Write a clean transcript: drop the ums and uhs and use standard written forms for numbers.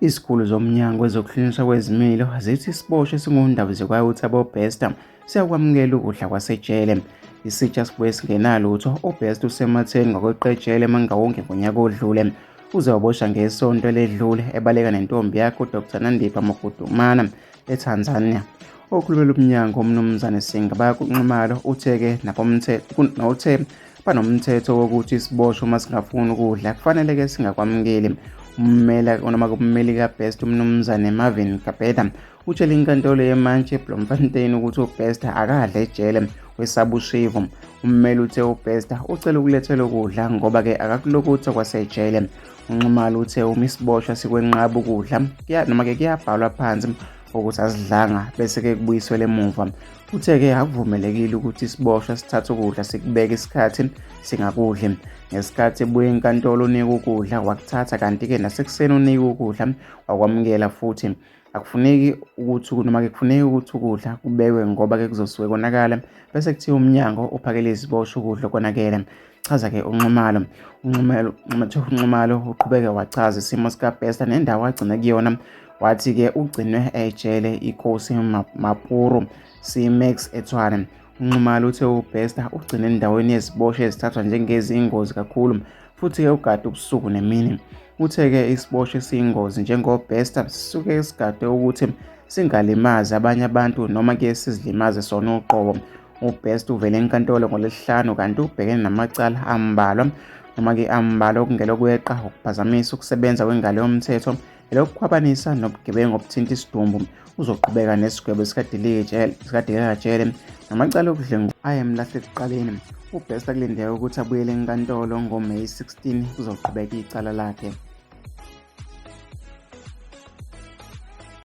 Izikhulu zomnyango wezokuhlunyiswa kwezimilo zithi isiboshwa esingundaba zikwayo uThabo Bester siyakwamukela ukudla kwasejele. Isitsha sibuye singenalutho. uBester usematheni ngokweqa ejele mangawonke ngonyaka odlule. Uze waboshwa ngesonto eledlule ebaleka nentombi yakhe uDr Nandipha Mugudumana eTanzania. Okhulumela umnyango umnumzane Singa bayakunxumalo uthe-ke banomthetho wokuthi isiboshwa uma singafuni ukudla kufanele-ke singakwamukeli. Ummeli kaBester umnumzane Marvin Gabeda utshele inkantolo yemantshi eBloemfontein ukuthi uBester akadla ejele kwesabushivu. Ummeli uthe uBester ucela ukulethelwa ukudla ngoba-ke akakulokutha kwasejele. UNxumalo uthe uma isiboshwa sikwenqaba ukudla noma-ke kuyabhalwa phansi ukuthi asidlanga bese-ke kubuyiselwe emuva. Uthe-ke akuvumelekile ukuthi isiboshwa sithathe ukudla sikubeke isikhathi singakudli. Ngesikhathi ebuye enkantolo unika ukudla wakuthatha, kanti-ke nasekuseni unika ukudla wakwamukela futhi. Akufuneki ukuthi ukudla kubekwe ngoba-ke kuzosuke konakala bese kuthiwa umnyango uphakele iziboshwa ukudla konakele. Chaza-ke uNxumalo uqhubeke wachaza isimo sikaBester nendawo agcine kuyona. Wathi-ke ugcinwe ejele iKhosi Mapuru C-Max eTshwane. UNxumalo uthe uBester ugcine endaweni yeziboshwa ezithathwa njengeziyingozi kakhulu futhi-ke ugade ubusuku nemini. Uthe-ke isiboshwa esiyingozi njengoBester sisuke sigade ukuthi singalimazi abanye abantu noma-ke sizilimaze sona uqobo. uBester uvele enkantolo ngoLwesihlanu kanti ubhekene namacala ambalwa okungelokweqa, ukuphazamisa ukusebenza kwengalo yomthetho, elokukhwabanisa nobugebengu obuthinta isidumbu. Uzoqhubeka nesigwebo esikadilika-jele namacala okudlwengula ayemlahle ekuqaleni. uBester kulindeka ukuthi abuyele enkantolo ngoMeyi 16 kuzoqhubeka icala lakhe.